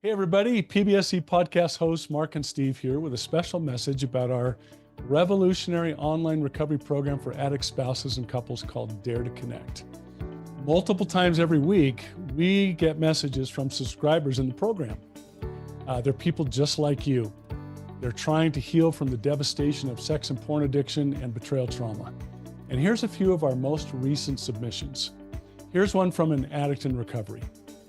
Hey, everybody. PBSE podcast hosts Mark and Steve here with a special message about our revolutionary online recovery program for addict spouses and couples called Dare to Connect. Multiple times every week, we get messages from subscribers in the program. They're people just like you. They're trying to heal from the devastation of sex and porn addiction and betrayal trauma. And here's a few of our most recent submissions. Here's one from an addict in recovery.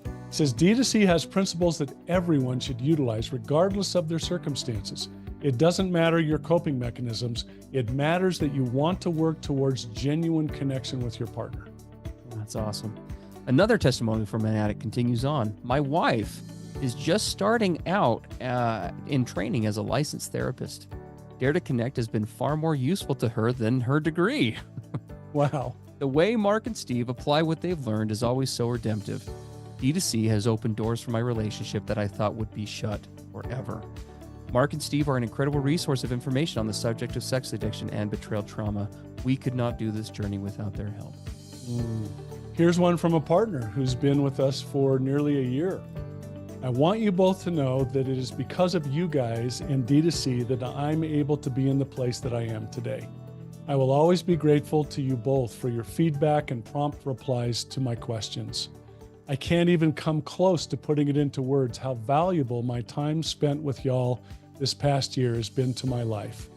It says, D2C has principles that everyone should utilize regardless of their circumstances. It doesn't matter your coping mechanisms. It matters that you want to work towards genuine connection with your partner. That's awesome. Another testimony from an addict continues on. My wife is just starting out in training as a licensed therapist. Dare to Connect has been far more useful to her than her degree. Wow. The way Mark and Steve apply what they've learned is always so redemptive. D2C has opened doors for my relationship that I thought would be shut forever. Mark and Steve are an incredible resource of information on the subject of sex addiction and betrayal trauma. We could not do this journey without their help. Here's one from a partner who's been with us for nearly a year. I want you both to know that it is because of you guys and D2C that I'm able to be in the place that I am today. I will always be grateful to you both for your feedback and prompt replies to my questions. I can't even come close to putting it into words how valuable my time spent with y'all this past year has been to my life.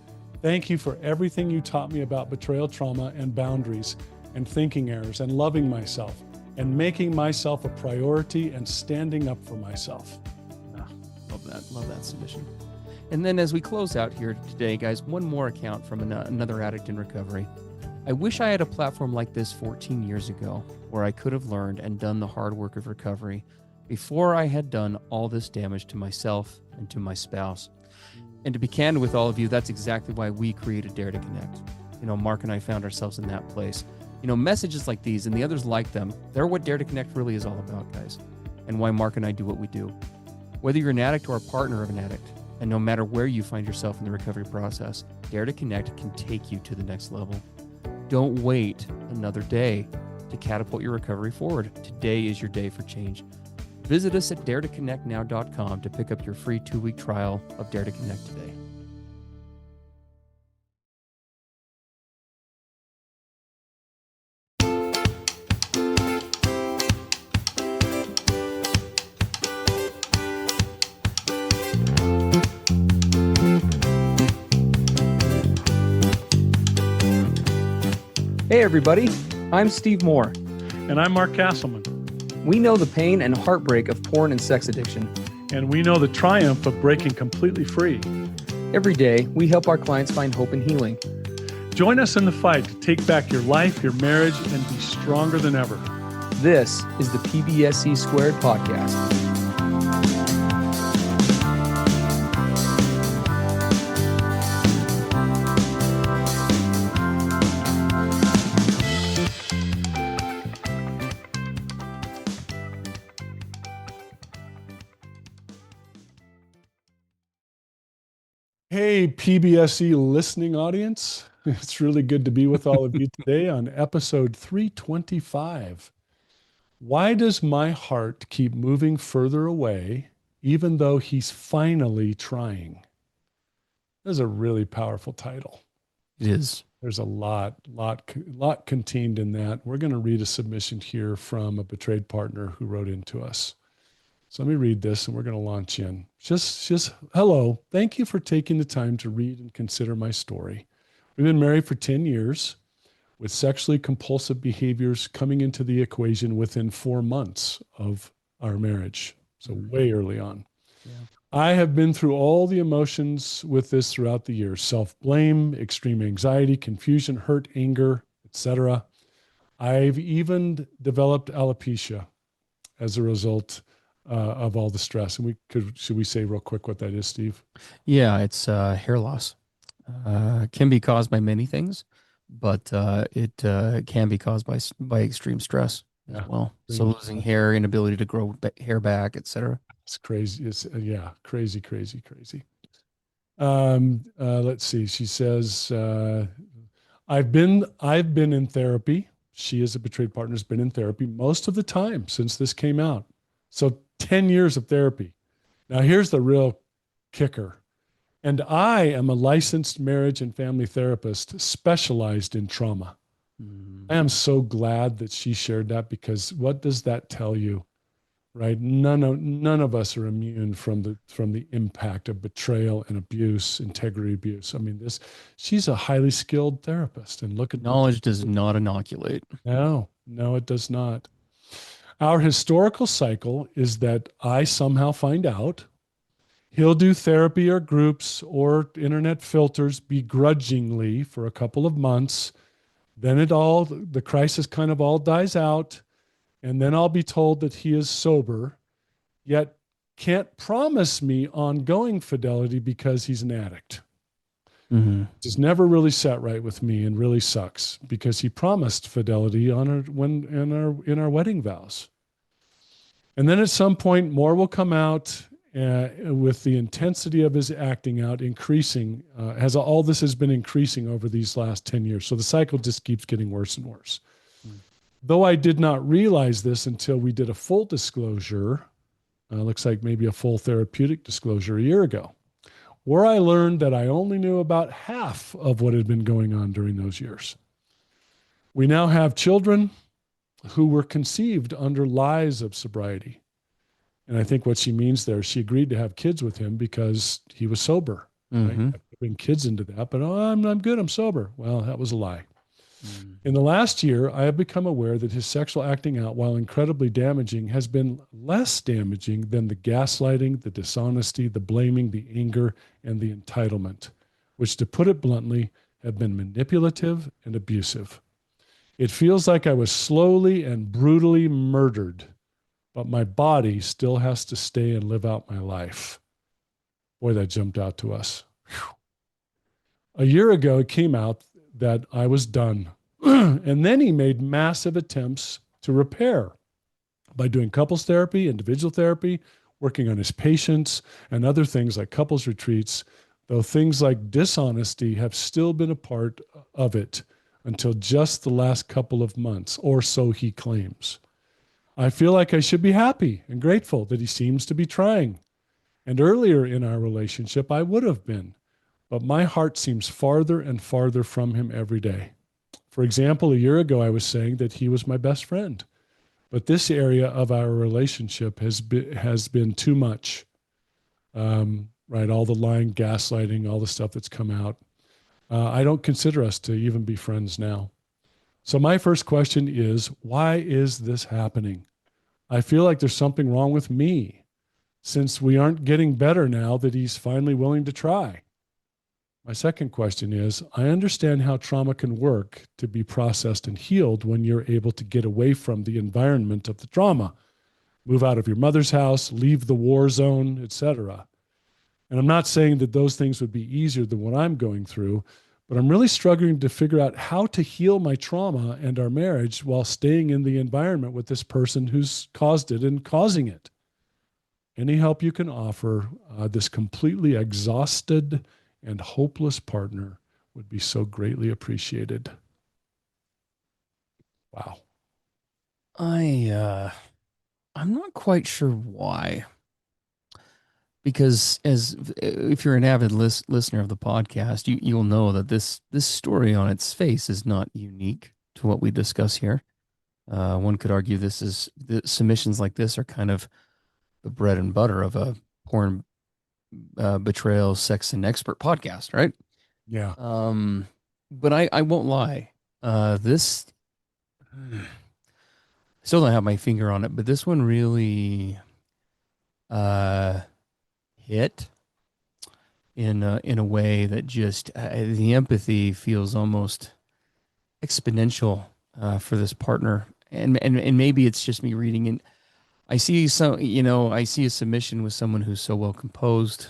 Thank you for everything you taught me about betrayal trauma and boundaries and thinking errors and loving myself and making myself a priority and standing up for myself. Love that submission. And then as we close out here today, guys, one more account from another addict in recovery. I wish I had a platform like this 14 years ago where I could have learned and done the hard work of recovery before I had done all this damage to myself and to my spouse. And to be candid with all of you, that's exactly why we created Dare to Connect. Mark and I found ourselves in that place. Messages like these and the others like them, they're what Dare to Connect really is all about, guys, and why Mark and I do what we do. Whether you're an addict or a partner of an addict, and no matter where you find yourself in the recovery process, Dare to Connect can take you to the next level. Don't wait another day to catapult your recovery forward. Today is your day for change. Visit us at daretoconnectnow.com to pick up your free 2-week trial of Dare to Connect today. Hey everybody, I'm Steve Moore. And I'm Mark Castleman. We know the pain and heartbreak of porn and sex addiction. And we know the triumph of breaking completely free. Every day, we help our clients find hope and healing. Join us in the fight to take back your life, your marriage, and be stronger than ever. This is the PBSC Squared podcast. Hey, PBSE listening audience. It's really good to be with all of you today on episode 325. Why does my heart keep moving further away, even though he's finally trying? That's a really powerful title. It is. There's a lot contained in that. We're going to read a submission here from a betrayed partner who wrote into us. So let me read this and we're going to launch in. Just hello. Thank you for taking the time to read and consider my story. We've been married for 10 years with sexually compulsive behaviors coming into the equation within 4 months of our marriage. So way early on. Yeah. I have been through all the emotions with this throughout the years: self-blame, extreme anxiety, confusion, hurt, anger, etc. I've even developed alopecia as a result of all the stress. And should we say real quick what that is, Steve? Yeah, it's hair loss. Can be caused by many things, but it can be caused by extreme stress as well. So losing hair, inability to grow hair back, etc. It's crazy. It's crazy. Let's see. She says, I've been in therapy. She, as a betrayed partner, has been in therapy most of the time since this came out. So 10 years of therapy. Now, here's the real kicker. And I am a licensed marriage and family therapist specialized in trauma. I am Mhm. so glad that she shared that, because what does that tell you? Right? None of us are immune from the impact of betrayal and abuse, integrity abuse. I mean, this she's a highly skilled therapist, and look at what Knowledge does not inoculate. no, it does not. Our historical cycle is that I somehow find out. He'll do therapy or groups or internet filters begrudgingly for a couple of months. Then the crisis kind of all dies out. And then I'll be told that he is sober, yet can't promise me ongoing fidelity because he's an addict. Hmm. It's never really sat right with me, and really sucks, because he promised fidelity on our when in our wedding vows. And then at some point, more will come out, with the intensity of his acting out increasing. Has all this has been increasing over these last 10 years. So the cycle just keeps getting worse and worse. Though I did not realize this until we did a full disclosure, looks like maybe a full therapeutic disclosure a year ago, where I learned that I only knew about half of what had been going on during those years. We now have children who were conceived under lies of sobriety. And I think what she means there, she agreed to have kids with him because he was sober, right? Hmm. I bring kids into that, but oh, I'm good, I'm sober. Well, that was a lie. Mm. In the last year, I have become aware that his sexual acting out, while incredibly damaging, has been less damaging than the gaslighting, the dishonesty, the blaming, the anger, and the entitlement, which, to put it bluntly, have been manipulative and abusive. It feels like I was slowly and brutally murdered, but my body still has to stay and live out my life. Boy, that jumped out to us. A year ago, it came out that I was done. And then he made massive attempts to repair by doing couples therapy, individual therapy, working on his patients, and other things like couples retreats, though things like dishonesty have still been a part of it until just the last couple of months, or so he claims. I feel like I should be happy and grateful that he seems to be trying. And earlier in our relationship, I would have been, but my heart seems farther and farther from him every day. For example, a year ago, I was saying that he was my best friend, but this area of our relationship has been too much. Right, all the lying, gaslighting, all the stuff that's come out. I don't consider us to even be friends now. So my first question is, why is this happening? I feel like there's something wrong with me, since we aren't getting better now that he's finally willing to try. My second question is, I understand how trauma can work to be processed and healed when you're able to get away from the environment of the trauma, move out of your mother's house, leave the war zone, etc. And I'm not saying that those things would be easier than what I'm going through, but I'm really struggling to figure out how to heal my trauma and our marriage while staying in the environment with this person who's caused it and causing it. Any help you can offer this completely exhausted and hopeless partner would be so greatly appreciated. Wow. I'm not quite sure why. Because as if you're an avid listener of the podcast, you'll know that this story on its face is not unique to what we discuss here. One could argue this is the submissions like this are kind of the bread and butter of a porn betrayal, sex, and expert podcast, right? Yeah. Um, but I won't lie. This still don't have my finger on it, but this one really uh, hit in a way that just the empathy feels almost exponential for this partner, and maybe it's just me reading it. I see some, I see a submission with someone who's so well composed,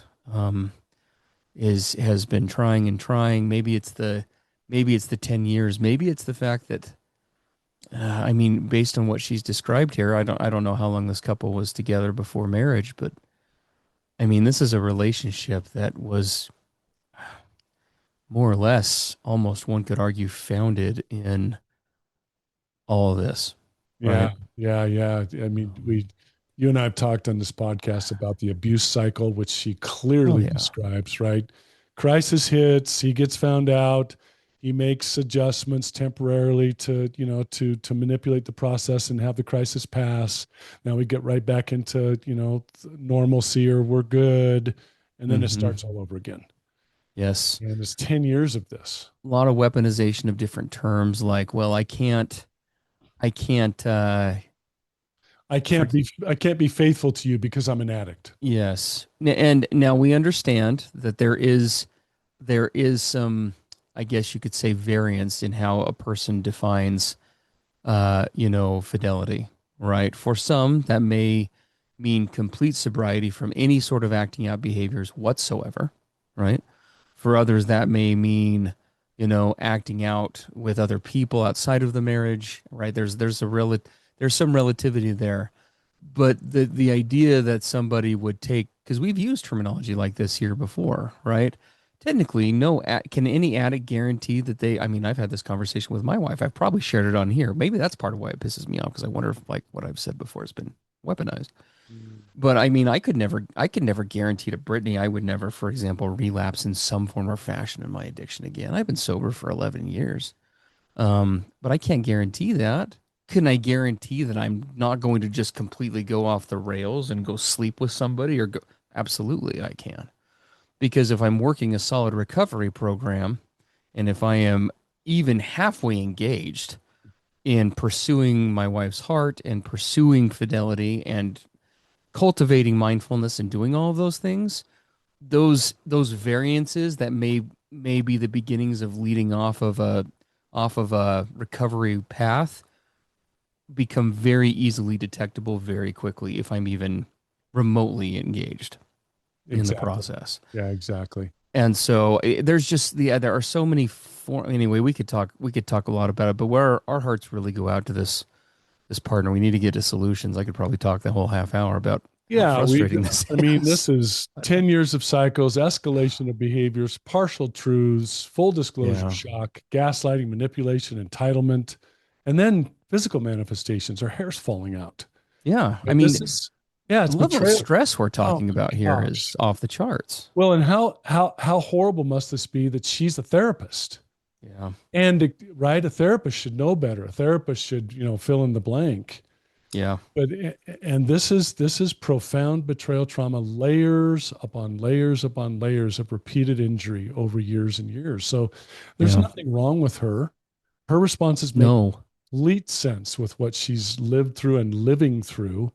is has been trying and trying. Maybe it's the 10 years. Maybe it's the fact that I mean, based on what she's described here, I don't know how long this couple was together before marriage, but I mean, this is a relationship that was more or less, almost one could argue, founded in all of this, Yeah. right? Yeah. Yeah. I mean, Um, You and I have talked on this podcast about the abuse cycle, which she Oh clearly yeah. describes, right? Crisis hits, he gets found out, he makes adjustments temporarily to, to manipulate the process and have the crisis pass. Now we get right back into, normalcy, or we're good. And then it Mm-hmm. starts all over again. Yes. And it's 10 years of this. A lot of weaponization of different terms like, well, I can't for I can't be faithful to you because I'm an addict. yes. And now we understand that there is some, I guess you could say, variance in how a person defines fidelity, right? For some, that may mean complete sobriety from any sort of acting out behaviors whatsoever, right? For others, that may mean, acting out with other people outside of the marriage, right? There's some relativity there. But the idea that somebody would take, because we've used terminology like this here before, right? Technically, no, can any addict guarantee that I mean, I've had this conversation with my wife. I've probably shared it on here. Maybe that's part of why it pisses me off, because I wonder if, like, what I've said before has been weaponized. But I mean, I could never guarantee to Brittany I would never, for example, relapse in some form or fashion in my addiction again. I've been sober for 11 years. But I can't guarantee that. Can I guarantee that I'm not going to just completely go off the rails and go sleep with somebody or go? Absolutely, I can. Because if I'm working a solid recovery program and if I am even halfway engaged in pursuing my wife's heart and pursuing fidelity and cultivating mindfulness and doing all of those things, those variances that may be the beginnings of leading off of a recovery path become very easily detectable very quickly if I'm even remotely engaged in the Exactly. process. Yeah, exactly. And so there's just there are so many anyway, we could talk a lot about it, but where our hearts really go out to this partner, we need to get to solutions. I could probably talk the whole half hour about how Yeah, frustrating this I mean, is. this is 10 years of cycles, escalation of behaviors, partial truths, full disclosure Yeah. shock, gaslighting, manipulation, entitlement, and then physical manifestations. Her hair's falling out. Yeah. I But this mean, is, yeah, the it's level of betrayal. stress we're Oh talking about my here gosh. is off the charts. Well, and how horrible must this be that she's a therapist? Yeah. And right, a therapist should know better. A therapist should, fill in the blank. Yeah. But and this is profound betrayal trauma, layers upon layers upon layers of repeated injury over years and years. So there's Yeah. nothing wrong with her. Her responses make No. complete sense with what she's lived through and living through.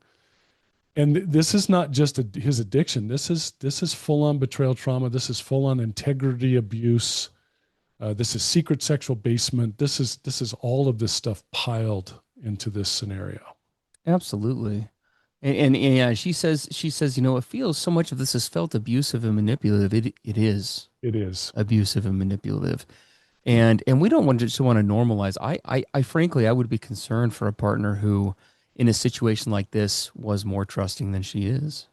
And this is not just his addiction. This is full on betrayal trauma. This is full on integrity abuse. This is secret sexual basement. This is all of this stuff piled into this scenario. Absolutely. And yeah, she says, it feels so much of this is felt abusive and manipulative. It is It is. abusive and manipulative. And we don't want to normalize. I frankly I would be concerned for a partner who in a situation like this was more trusting than she is.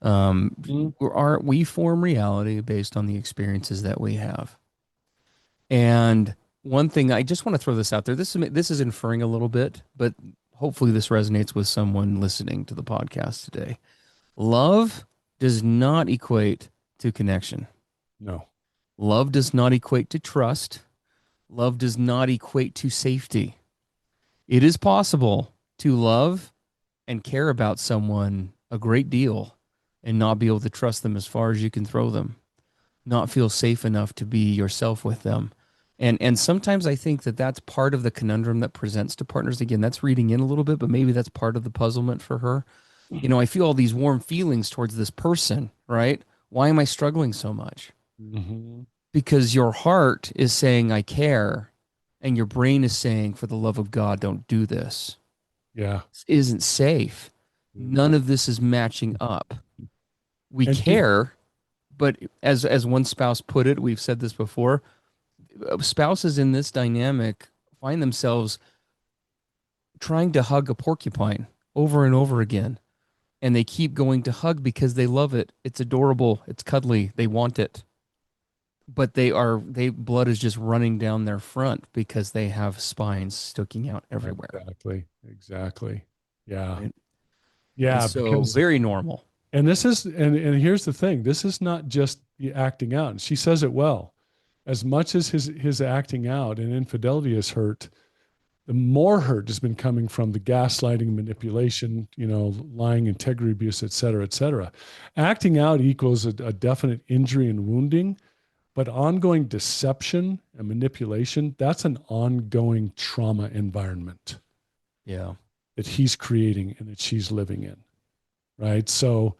Um Mm. we form reality based on the experiences that we have. And one thing I just want to throw this out there. This is inferring a little bit, but hopefully this resonates with someone listening to the podcast today. Love does not equate to connection. No. Love does not equate to trust. Love does not equate to safety. It is possible to love and care about someone a great deal and not be able to trust them as far as you can throw them, not feel safe enough to be yourself with them. And sometimes I think that that's part of the conundrum that presents to partners. Again, that's reading in a little bit, but maybe that's part of the puzzlement for her. I feel all these warm feelings towards this person, right? Why am I struggling so much? Hmm. Because your heart is saying, I care, and your brain is saying, for the love of God, don't do this. Yeah. This isn't safe. None of this is matching up. We And he, care, but as one spouse put it, we've said this before, spouses in this dynamic find themselves trying to hug a porcupine over and over again. And they keep going to hug because they love it. It's adorable. It's cuddly. They want it. But blood is just running down their front because they have spines sticking out everywhere. exactly. Exactly. Yeah. Right? And Yeah, so because very normal. and this is and here's the thing. This is not just the acting out. And she says it well. As much as his acting out and infidelity has hurt, the more hurt has been coming from the gaslighting, manipulation, lying, integrity abuse, et cetera, et cetera. Acting out equals a definite injury and wounding, but ongoing deception and manipulation, that's an ongoing trauma environment Yeah. that he's creating and that she's living in, right? So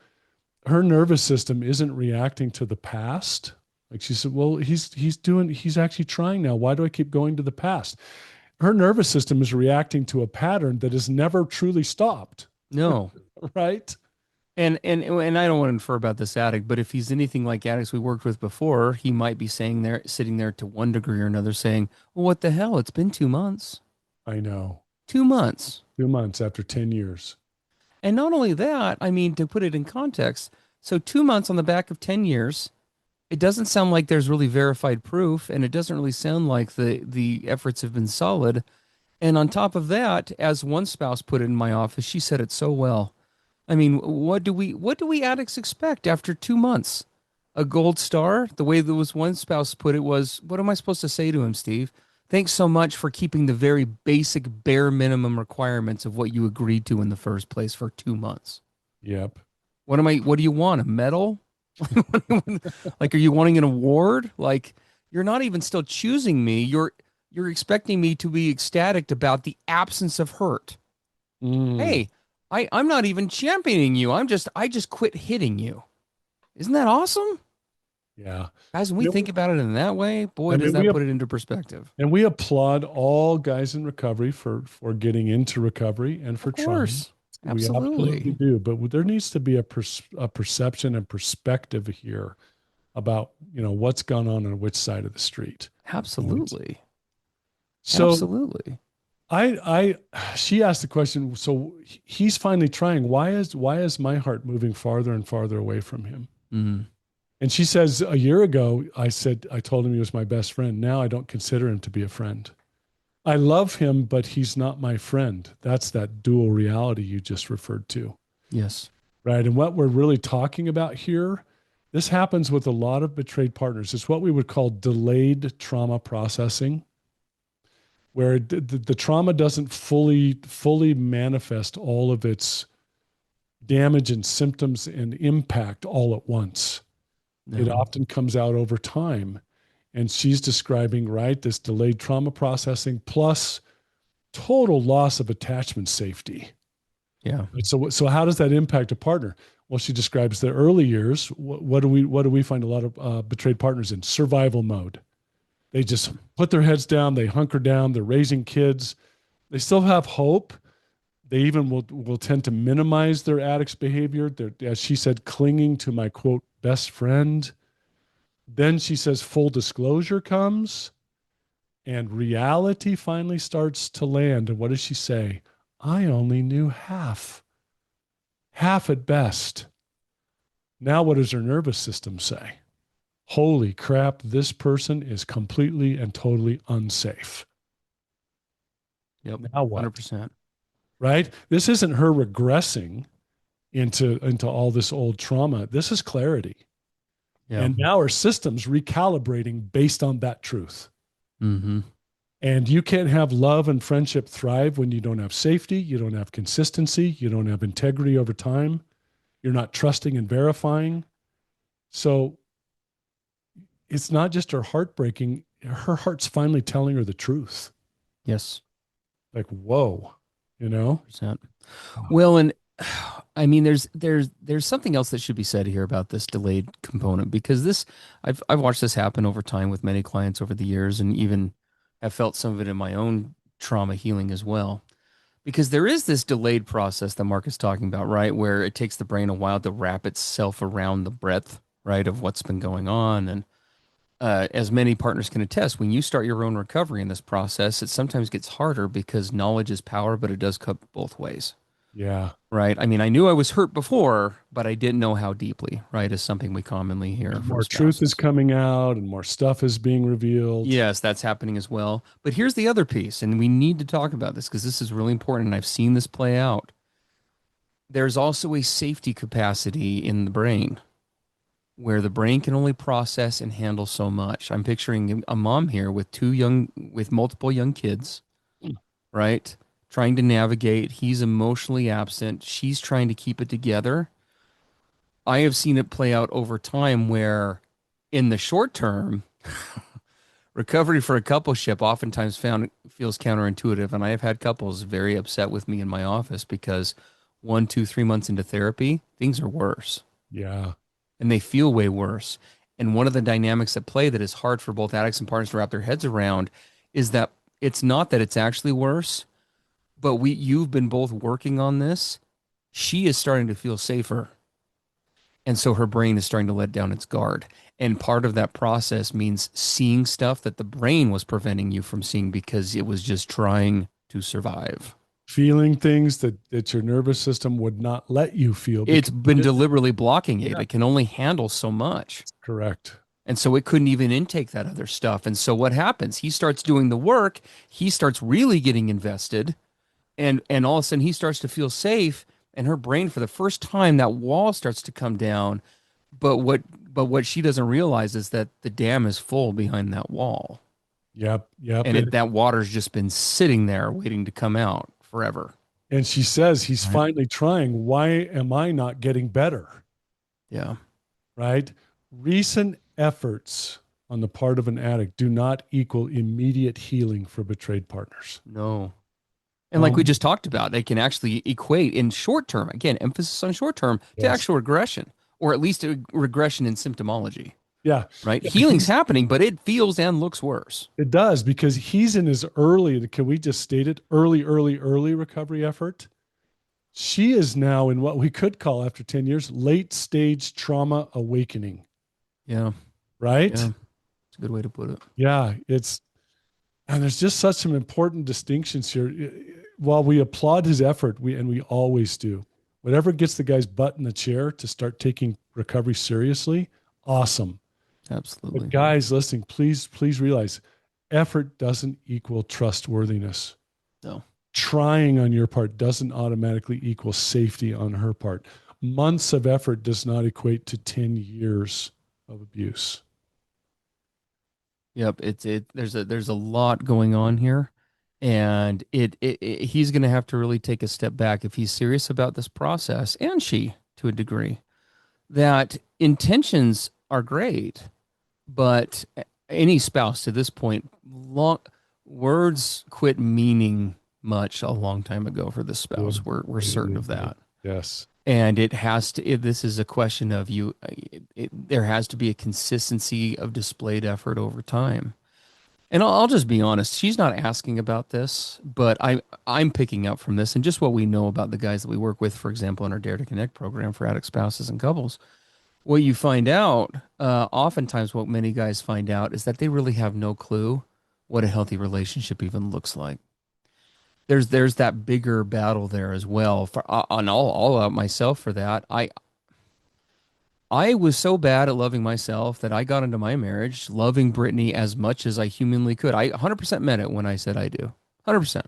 her nervous system isn't reacting to the past. Like she said, well, he's actually trying now. Why do I keep going to the past? Her nervous system is reacting to a pattern that has never truly stopped, No. right? And I don't want to infer about this addict, but if he's anything like addicts we worked with before, he might be saying there, sitting there to one degree or another, saying, "Well, what the hell? It's been 2 months. I know. 2 months." 2 months after 10 years. And not only that, I mean, to put it in context, so 2 months on the back of 10 years, it doesn't sound like there's really verified proof, and it doesn't really sound like the efforts have been solid. And on top of that, as one spouse put it in my office, she said it so well. I mean, what do we addicts expect after 2 months? A gold star? The way that was one spouse put it was, what am I supposed to say to him, Steve? Thanks so much for keeping the very basic bare minimum requirements of what you agreed to in the first place for 2 months. Yep. What do you want? A medal? Like, are you wanting an award? Like, you're not even still choosing me. You're expecting me to be ecstatic about the absence of hurt. Mm, Hey, I'm not even championing you. I just quit hitting you. Isn't that awesome? yeah. Guys, when we Yep. think about it in that way, boy, I does mean, that put it into perspective. we applaud all guys in recovery for getting into recovery and for Of trying. course. We absolutely Absolutely. do, but there needs to be a perception and perspective here about what's gone on which side of the street. Right. Absolutely. So Absolutely. she asked the question. So he's finally trying. Why is my heart moving farther and farther away from him? Mm, And she says, a year ago, I told him he was my best friend. Now I don't consider him to be a friend. I love him, but he's not my friend. That's that dual reality you just referred to, yes. right? And what we're really talking about here, this happens with a lot of betrayed partners. It's what we would call delayed trauma processing, where the trauma doesn't fully manifest all of its damage and symptoms and impact all at once. It No. often comes out over time. And she's describing, right, this delayed trauma processing plus total loss of attachment safety. Yeah. Right? So how does that impact a partner? Well, she describes the early years. What do we find a lot of betrayed partners in? Survival mode. They just put their heads down. They hunker down. They're raising kids. They still have hope. They even will tend to minimize their addict's behavior. They're, as she said, clinging to my quote best friend. Then she says full disclosure comes and reality finally starts to land. And what does she say? I only knew half at best. Now, what does her nervous system say? Holy crap, this person is completely and totally unsafe. Yep. Now what? 100%. Right? This isn't her regressing into all this old trauma. This is clarity. Yeah. And now our system's recalibrating based on that truth. Mm-hmm. And you can't have love and friendship thrive when you don't have safety, you don't have consistency, you don't have integrity over time, you're not trusting and verifying. So it's not just her heart breaking, her heart's finally telling her the truth. Yes. Like, whoa, you know? 100%. Well, and I mean, there's something else that should be said here about this delayed component, because this I've watched this happen over time with many clients over the years, and even have felt some of it in my own trauma healing as well. Because there is this delayed process that Mark is talking about, right, where it takes the brain a while to wrap itself around the breadth, right, of what's been going on. And as many partners can attest, when you start your own recovery in this process, it sometimes gets harder because knowledge is power, but it does cut both ways. Yeah. Right. I mean, I knew I was hurt before, but I didn't know how deeply, right? Is something we commonly hear from More truth is spouses. coming out and more stuff is being revealed. Yes, that's happening as well. But here's the other piece, and we need to talk about this because this is really important, and I've seen this play out. there's also a safety capacity in the brain where the brain can only process and handle so much. I'm picturing a mom here with multiple young kids, right? Trying to navigate. He's emotionally absent. She's trying to keep it together. I have seen it play out over time where in the short term, recovery for a coupleship oftentimes found feels counterintuitive. And I have had couples very upset with me in my office because 1, 2, 3 months into therapy, things are worse Yeah. and they feel way worse. And one of the dynamics at play that is hard for both addicts and partners to wrap their heads around is that it's not that it's actually worse, but you've been both working on this. She is starting to feel safer. And so her brain is starting to let down its guard. And part of that process means seeing stuff that the brain was preventing you from seeing because it was just trying to survive. Feeling things that your nervous system would not let you feel It's because been it didn't. deliberately blocking it. Yeah. It can only handle so much. Correct. And so it couldn't even intake that other stuff. And so what happens? He starts doing the work. He starts really getting invested. And all of a sudden he starts to feel safe. And her brain, for the first time, that wall starts to come down. But what she doesn't realize is that the dam is full behind that wall. Yep. Yep. And that water's just been sitting there waiting to come out forever. And she says he's Right. finally trying. Why am I not getting better? Yeah. Right? Recent efforts on the part of an addict do not equal immediate healing for betrayed partners. No. And like we Um, just talked about, they can actually equate in short term, again, emphasis on short term, to yes. actual regression, or at least a regression in symptomology, Yeah. right? Yeah. Healing's happening, but it feels and looks worse. It does because he's in his early, can we just state it? Early recovery effort. She is now in what we could call, after 10 years, late stage trauma awakening, Yeah. right? Yeah. It's a good way to put it. Yeah. And there's just such some important distinctions here. While we applaud his effort, and we always do, whatever gets the guy's butt in the chair to start taking recovery seriously, awesome. But Absolutely. guys listening, please realize effort doesn't equal trustworthiness. No. Trying on your part doesn't automatically equal safety on her part. Months of effort does not equate to 10 years of abuse. Yep. There's a lot going on here. And he's going to have to really take a step back if he's serious about this process, and she, to a degree, that intentions are great, but any spouse to this point, words quit meaning much a long time ago for this spouse. We're certain of that. Yes. And this is a question of there has to be a consistency of displayed effort over time. And I'll just be honest, she's not asking about this, but I'm picking up from this and just what we know about the guys that we work with, for example, in our Dare to Connect program for addict spouses and couples. What you find out, oftentimes what many guys find out is that they really have no clue what a healthy relationship even looks like. There's that bigger battle there as well. And I'll out myself for that. I was so bad at loving myself that I got into my marriage loving Brittany as much as I humanly could. I 100% meant it when I said I do. 100%.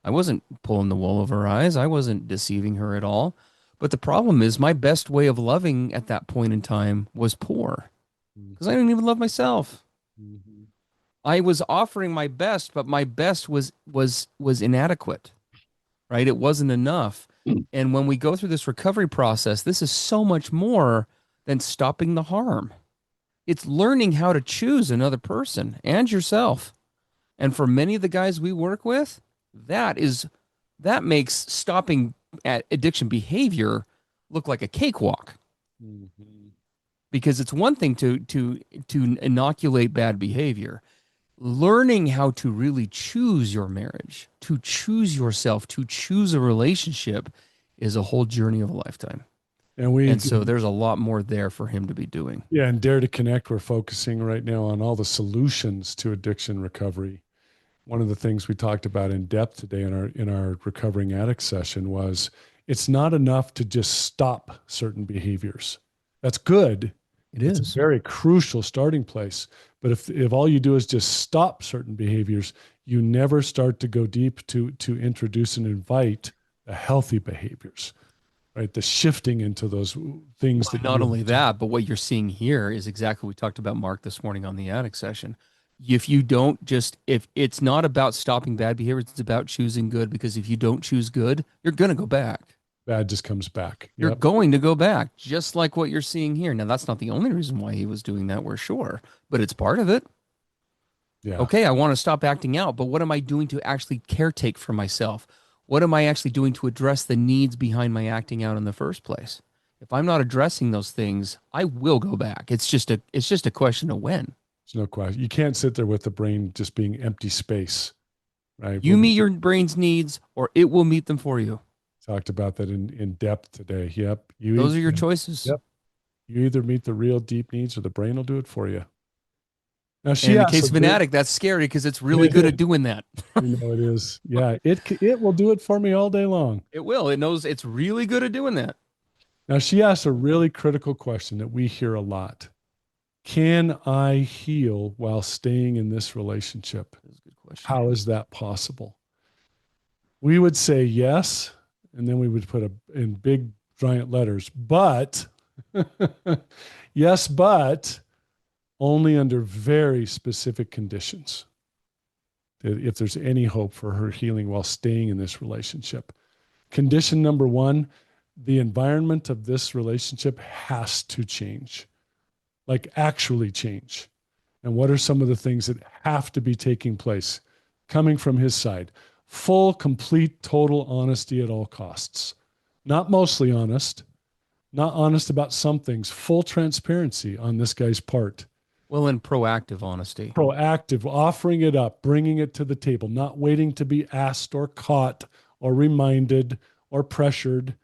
I wasn't pulling the wool over her eyes. I wasn't deceiving her at all. But the problem is my best way of loving at that point in time was poor because I didn't even love myself. Mm-hmm. I was offering my best, but my best was inadequate, right? It wasn't enough. And when we go through this recovery process, this is so much more than stopping the harm. It's learning how to choose another person and yourself. And for many of the guys we work with, that makes stopping at addiction behavior look like a cakewalk. Mm-hmm. Because it's one thing to inoculate bad behavior. Learning how to really choose your marriage, to choose yourself, to choose a relationship is a whole journey of a lifetime. And so there's a lot more there for him to be doing. Yeah, and Dare to Connect, we're focusing right now on all the solutions to addiction recovery. One of the things we talked about in depth today in our recovering addict session was it's not enough to just stop certain behaviors. That's good. It It's a is. very crucial starting place. But if all you do is just stop certain behaviors, you never start to go deep to introduce and invite the healthy behaviors. right? The shifting into those things Well, that not you, only that, but what you're seeing here is exactly what we talked about, Mark, this morning on the addict session. If you don't just, if it's not about stopping bad behavior, it's about choosing good. Because if you don't choose good, you're going to go back. bad just comes back. You're Yep. going to go back, just like what you're seeing here. Now, that's not the only reason why he was doing that, we're sure, but it's part of it. Yeah. Okay, I want to stop acting out, but what am I doing to actually caretake for myself? What am I actually doing to address the needs behind my acting out in the first place? If I'm not addressing those things, I will go back. It's just a question of when. There's no question. You can't sit there with the brain just being empty space, right? You meet your brain's needs or it will meet them for you. Talked about that in depth today. Yep. Those are your choices. Yep. You either meet the real deep needs or the brain will do it for you. Now And she in the asked case of an addict, that's scary because it's really good at doing that. you know it is. Yeah, it will do it for me all day long. It will. It knows it's really good at doing that. Now she asked a really critical question that we hear a lot. Can I heal while staying in this relationship? That's a good question. How is that possible? We would say yes, and then we would put in big giant letters, but yes, but only under very specific conditions. If there's any hope for her healing while staying in this relationship. Condition number one, the environment of this relationship has to change, like actually change. And what are some of the things that have to be taking place coming from his side? Full, complete, total honesty at all costs. Not mostly honest, not honest about some things, full transparency on this guy's part. Well, and proactive honesty. Proactive, offering it up, bringing it to the table, not waiting to be asked or caught or reminded or pressured.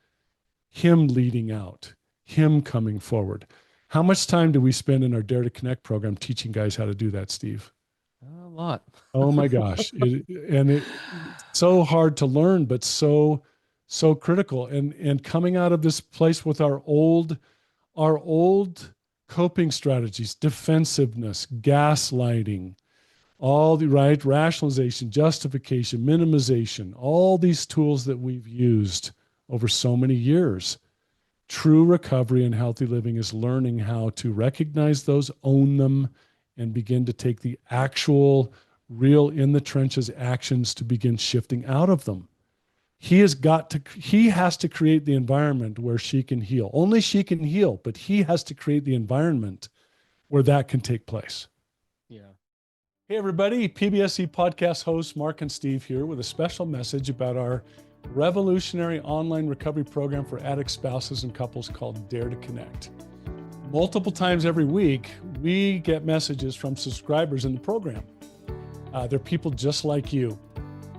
Him leading out, him coming forward. How much time do we spend in our Dare to Connect program teaching guys how to do that, Steve? A lot. Oh my gosh. It's so hard to learn, but so critical. And coming out of this place with our old coping strategies, defensiveness, gaslighting, all the right rationalization, justification, minimization, all these tools that we've used over so many years. True recovery and healthy living is learning how to recognize those, own them, and begin to take the actual, real in the trenches actions to begin shifting out of them. He has to create the environment where she can heal. Only she can heal, but he has to create the environment where that can take place. Yeah. Hey, everybody. PBSC podcast hosts Mark and Steve here with a special message about our revolutionary online recovery program for addict spouses and couples called Dare to Connect. Multiple times every week, we get messages from subscribers in the program. They're people just like you.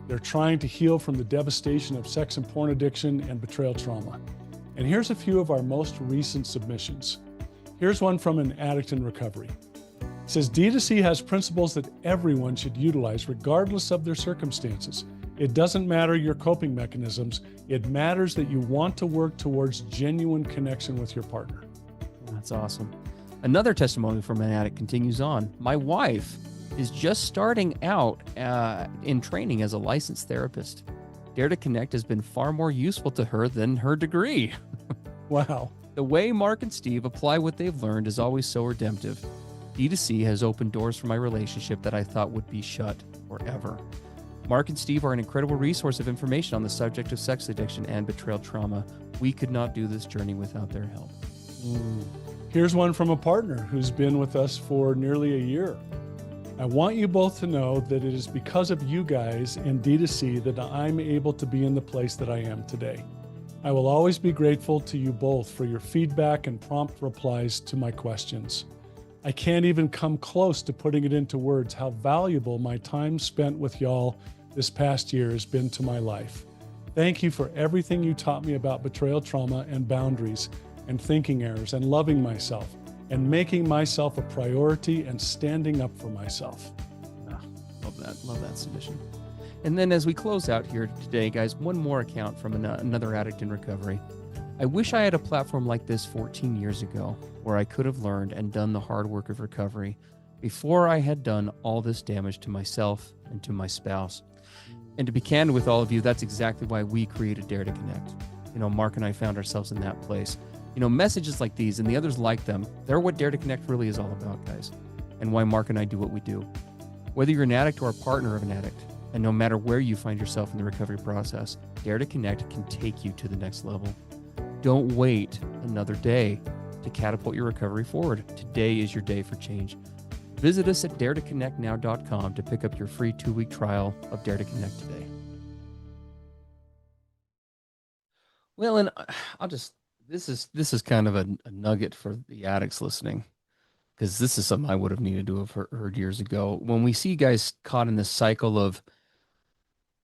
They're trying to heal from the devastation of sex and porn addiction and betrayal trauma. And here's a few of our most recent submissions. Here's one from an addict in recovery. It says, D2C has principles that everyone should utilize regardless of their circumstances. It doesn't matter your coping mechanisms. It matters that you want to work towards genuine connection with your partner. That's awesome. Another testimony from an addict continues on. My wife is just starting out in training as a licensed therapist. Dare to Connect has been far more useful to her than her degree. Wow. The way Mark and Steve apply what they've learned is always so redemptive. D2C has opened doors for my relationship that I thought would be shut forever. Mark and Steve are an incredible resource of information on the subject of sex addiction and betrayal trauma. We could not do this journey without their help. Here's one from a partner who's been with us for nearly a year. I want you both to know that it is because of you guys and D2C that I'm able to be in the place that I am today. I will always be grateful to you both for your feedback and prompt replies to my questions. I can't even come close to putting it into words how valuable my time spent with y'all this past year has been to my life. Thank you for everything you taught me about betrayal trauma and boundaries and thinking errors and loving myself and making myself a priority and standing up for myself. Love that submission. And then as we close out here today, guys, one more account from another addict in recovery. I wish I had a platform like this 14 years ago where I could have learned and done the hard work of recovery before I had done all this damage to myself and to my spouse. And to be candid with all of you, that's exactly why we created Dare to Connect. Mark and I found ourselves in that place. Messages like these and the others like them, they're what Dare to Connect really is all about, guys, and why Mark and I do what we do. Whether you're an addict or a partner of an addict, and no matter where you find yourself in the recovery process, Dare to Connect can take you to the next level. Don't wait another day to catapult your recovery forward. Today is your day for change. Visit us at daretoconnectnow.com to pick up your free 2-week trial of Dare to Connect today. Well, and this is kind of a nugget for the addicts listening, because this is something I would have needed to have heard years ago. When we see guys caught in this cycle of,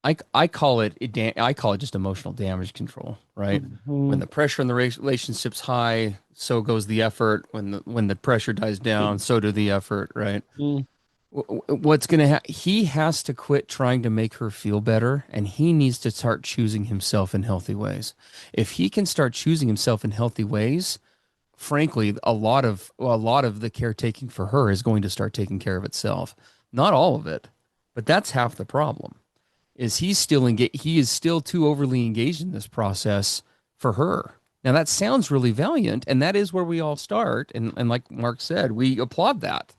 I call it just emotional damage control, right? When the pressure in the relationship's high, so goes the effort. When the pressure dies down, so do the effort, right? What's gonna he has to quit trying to make her feel better, and he needs to start choosing himself in healthy ways. If he can start choosing himself in healthy ways, frankly, a lot of the caretaking for her is going to start taking care of itself. Not all of it, but that's half the problem. Is he is still too overly engaged in this process for her. Now that sounds really valiant, and that is where we all start. And like Mark said, we applaud that.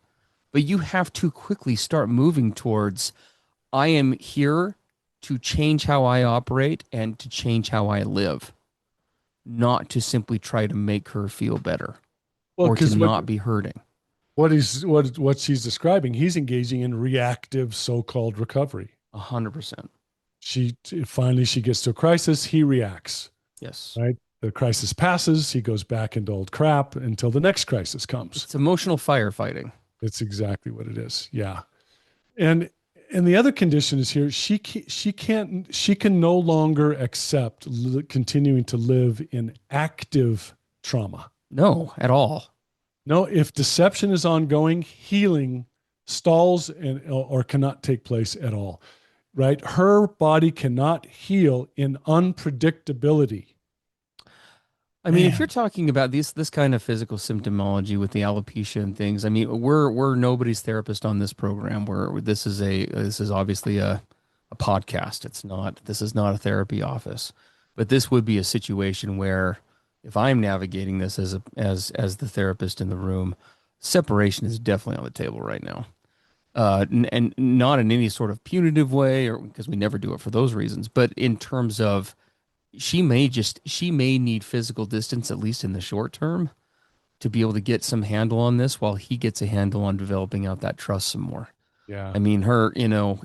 But you have to quickly start moving towards, I am here to change how I operate and to change how I live, not to simply try to make her feel better Well, or to because not be hurting. what she's describing, he's engaging in reactive so-called recovery. 100%. She finally she gets to a crisis, he reacts. Yes. Right? The crisis passes, he goes back into old crap until the next crisis comes. It's emotional firefighting. It's exactly what it is. Yeah. And the other condition is here, she can no longer accept continuing to live in active trauma. No, at all. No, if deception is ongoing, healing stalls or cannot take place at all. Right? Her body cannot heal in unpredictability. I mean, if you're talking about this kind of physical symptomology with the alopecia and things, I mean, we're nobody's therapist on this program. This is obviously a podcast. This is not a therapy office, but this would be a situation where if I'm navigating this as the therapist in the room, separation is definitely on the table right now. And not in any sort of punitive way, or because we never do it for those reasons, but in terms of she may need physical distance, at least in the short term, to be able to get some handle on this while he gets a handle on developing out that trust some more. Yeah. I mean,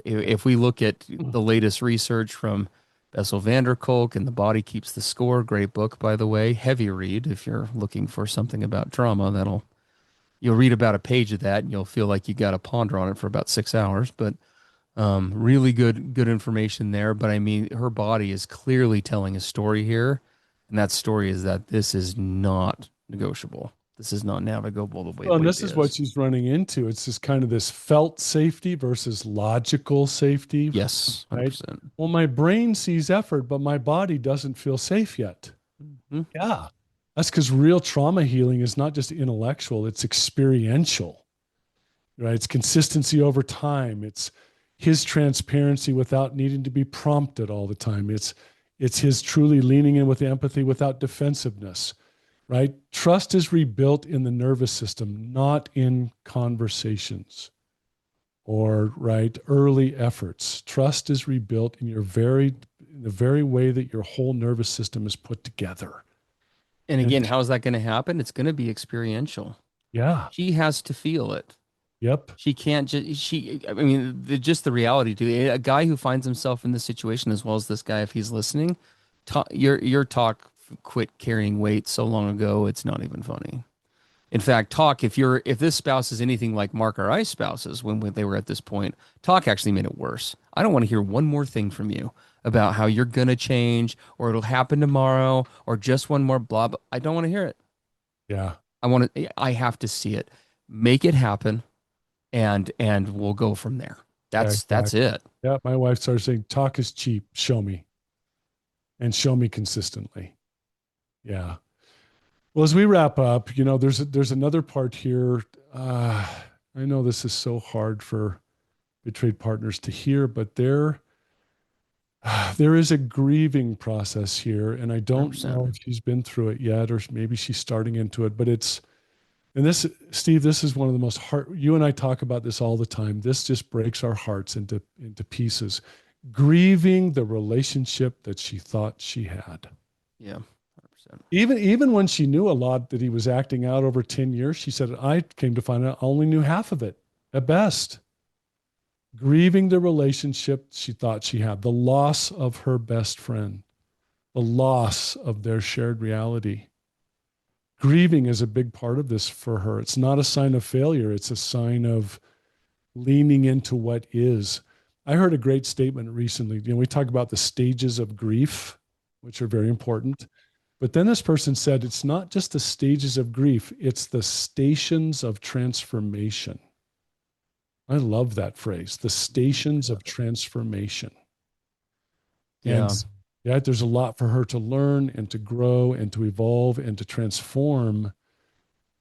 if we look at the latest research from Bessel van der Kolk and The Body Keeps the Score, great book, by the way, heavy read. If you're looking for something about trauma, you'll read about a page of that and you'll feel like you got to ponder on it for about 6 hours, but really good information there. But I mean, her body is clearly telling a story here. And that story is that this is not negotiable. This is not navigable the way Well, and it this is what she's running into. It's just kind of this felt safety versus logical safety. Yes, 100%. Right? Well, my brain sees effort, but my body doesn't feel safe yet. Mm-hmm. Yeah. That's because real trauma healing is not just intellectual, it's experiential, right? It's consistency over time. It's his transparency without needing to be prompted all the time. It's his truly leaning in with empathy without defensiveness, right? Trust is rebuilt in the nervous system, not in conversations or right early efforts. Trust is rebuilt in the very way that your whole nervous system is put together. And again, how is that going to happen? It's going to be experiential. Yeah. She has to feel it. Yep. She can't I mean, just the reality to a guy who finds himself in this situation, as well as this guy, if he's listening, your talk quit carrying weight so long ago, it's not even funny. In fact, if this spouse is anything like Mark or I's spouses when they were at this point, talk actually made it worse. I don't want to hear one more thing from you about how you're going to change or it'll happen tomorrow or just one more blah, blah. I don't want to hear it. Yeah. I have to see it. Make it happen and we'll go from there. That's it. Yeah. My wife started saying, talk is cheap. Show me. And show me consistently. Yeah. Well, as we wrap up, there's another part here. I know this is so hard for betrayed partners to hear, but there is a grieving process here, and I don't 100%. know if she's been through it yet, or maybe she's starting into it. But and this, Steve, this is one of the most heart. You and I talk about this all the time. This just breaks our hearts into pieces. Grieving the relationship that she thought she had. Yeah, 100%. Even when she knew a lot that he was acting out over 10 years, she said, I came to find out I only knew half of it at best. Grieving the relationship she thought she had, the loss of her best friend, the loss of their shared reality. Grieving is a big part of this for her. It's not a sign of failure, it's a sign of leaning into what is. I heard a great statement recently. We talk about the stages of grief, which are very important. But then this person said it's not just the stages of grief, it's the stations of transformation. I love that phrase, the stations of transformation. And Yeah. yeah, there's a lot for her to learn and to grow and to evolve and to transform.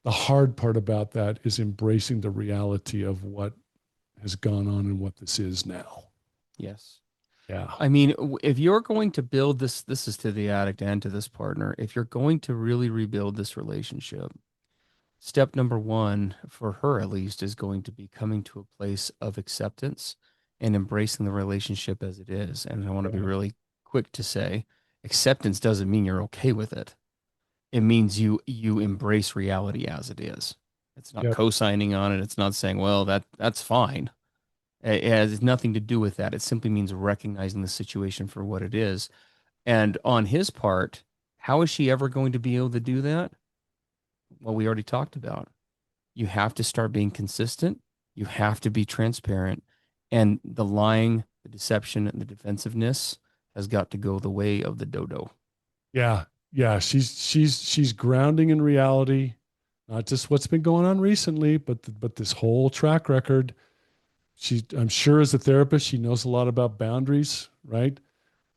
The hard part about that is embracing the reality of what has gone on and what this is now. Yes. Yeah. I mean, if you're going to build this is to the addict and to this partner. If you're going to really rebuild this relationship, step number one, for her at least, is going to be coming to a place of acceptance and embracing the relationship as it is. And I want to be really quick to say, acceptance doesn't mean you're okay with it. It means you embrace reality as it is. It's not Yep. co-signing on it. It's not saying, well, that's fine. It has nothing to do with that. It simply means recognizing the situation for what it is. And on his part, how is she ever going to be able to do that? Well, we already talked about. You have to start being consistent. You have to be transparent. And the lying, the deception, and the defensiveness has got to go the way of the dodo. Yeah. Yeah. She's grounding in reality, not just what's been going on recently, but this whole track record. I'm sure as a therapist, she knows a lot about boundaries, right?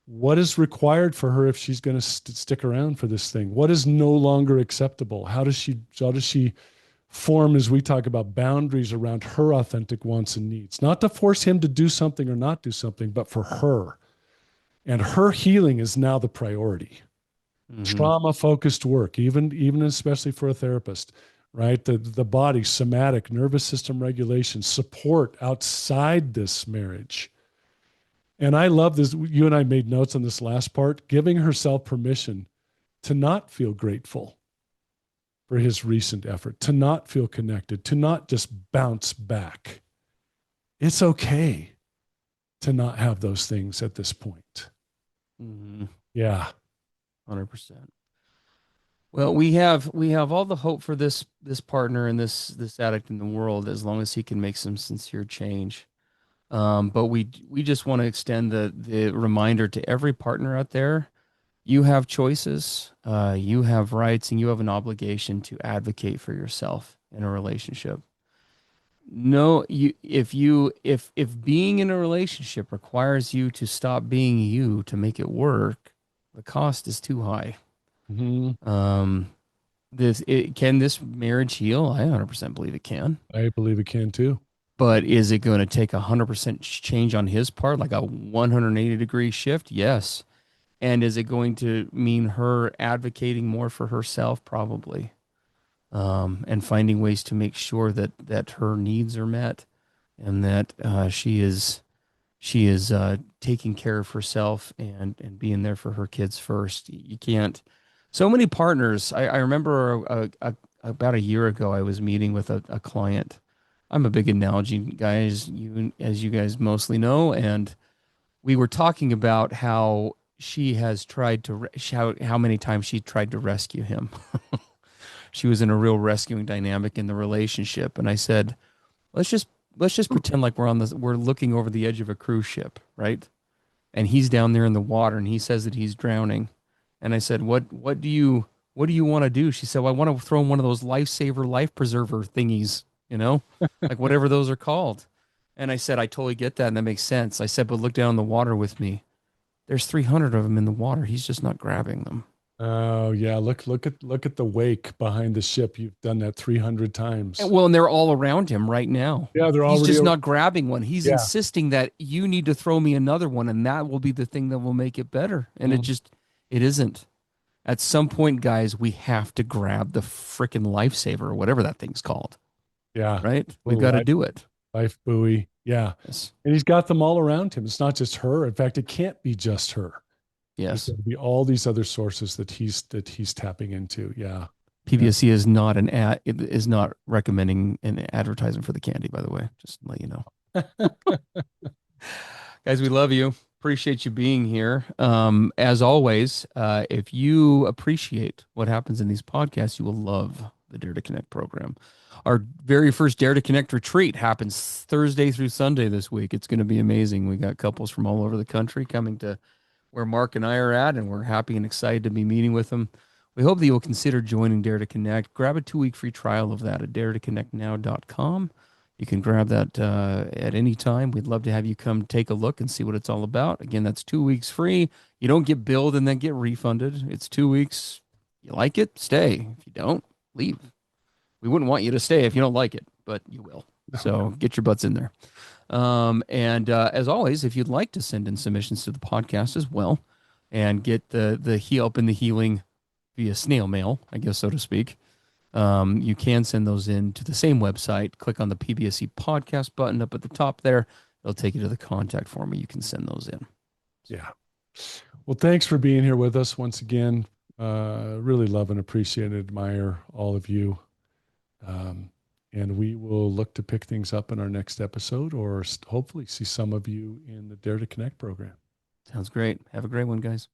What is required for her if she's going to stick around for this thing? What is no longer acceptable? How does she form, as we talk about, boundaries around her authentic wants and needs? Not to force him to do something or not do something, but for her. And her healing is now the priority. Mm-hmm. Trauma focused work, even especially for a therapist, right? The body, somatic, nervous system regulation, support outside this marriage. And I love this. You and I made notes on this last part, giving herself permission to not feel grateful for his recent effort, to not feel connected, to not just bounce back. It's okay to not have those things at this point. Mm-hmm. Yeah. 100%. Well, we have all the hope for this partner and this addict in the world as long as he can make some sincere change. But we just want to extend the reminder to every partner out there. You have choices, you have rights, and you have an obligation to advocate for yourself in a relationship. No, if being in a relationship requires you to stop being you to make it work, the cost is too high. Mm-hmm. Um, can this marriage heal? I 100% believe it can. I believe it can too. But is it going to take 100% change on his part, like a 180-degree shift? Yes. And is it going to mean her advocating more for herself? Probably. And finding ways to make sure that her needs are met and that she is taking care of herself and being there for her kids first. You can't. So many partners. I remember about a year ago, I was meeting with a client. I'm a big analogy guy, as you guys mostly know, and we were talking about how she has tried to how many times she tried to rescue him. She was in a real rescuing dynamic in the relationship, and I said, let's just let's just pretend like we're looking over the edge of a cruise ship, right? And he's down there in the water, and he says that he's drowning. And I said, what do you want to do? She said, well, I want to throw in one of those lifesaver, life preserver thingies, like whatever those are called. And I said, I totally get that, and that makes sense. I said, but look down in the water with me. There's 300 of them in the water. He's just not grabbing them. Oh yeah, look at the wake behind the ship. You've done that 300 times. And they're all around him right now. Yeah, they're He's already. just not grabbing one. He's Yeah. insisting that you need to throw me another one, and that will be the thing that will make it better. And Mm, it isn't. At some point, guys, we have to grab the freaking lifesaver or whatever that thing's called, yeah. right? We've Little got to do it. life buoy. Yeah. Yes. And he's got them all around him. It's not just her. In fact, it can't be just her. There's Yes. going to be all these other sources that he's tapping into. Yeah. Yeah. PBSC is not an ad. It is not recommending an advertisement for the candy, by the way. Just to let you know. Guys, we love you. Appreciate you being here. As always, if you appreciate what happens in these podcasts, you will love the Dare to Connect program. Our very first Dare to Connect retreat happens Thursday through Sunday this week. It's going to be amazing. We got couples from all over the country coming to where Mark and I are at, and we're happy and excited to be meeting with them. We hope that you will consider joining Dare to Connect. Grab a 2-week free trial of that at daretoconnectnow.com. You can grab that at any time. We'd love to have you come take a look and see what it's all about. Again, that's 2 weeks free. You don't get billed and then get refunded. It's 2 weeks. You like it, stay. If you don't, leave. We wouldn't want you to stay if you don't like it, but you will. So get your butts in there. And as always, if you'd like to send in submissions to the podcast as well and get the help and the healing via snail mail, I guess, so to speak, you can send those in to the same website. Click on the PBSC podcast button up at the top there. It'll take you to the contact form where you can send those in. Yeah. Well, thanks for being here with us once again. Really love and appreciate and admire all of you. And we will look to pick things up in our next episode or hopefully see some of you in the Dare to Connect program. Sounds great. Have a great one, guys.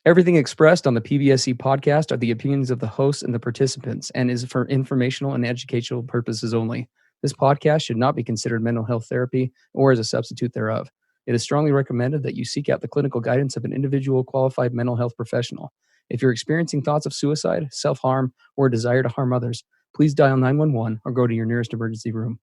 Everything expressed on the PBSC podcast are the opinions of the hosts and the participants and is for informational and educational purposes only. This podcast should not be considered mental health therapy or as a substitute thereof. It is strongly recommended that you seek out the clinical guidance of an individual qualified mental health professional. If you're experiencing thoughts of suicide, self-harm, or a desire to harm others, please dial 911 or go to your nearest emergency room.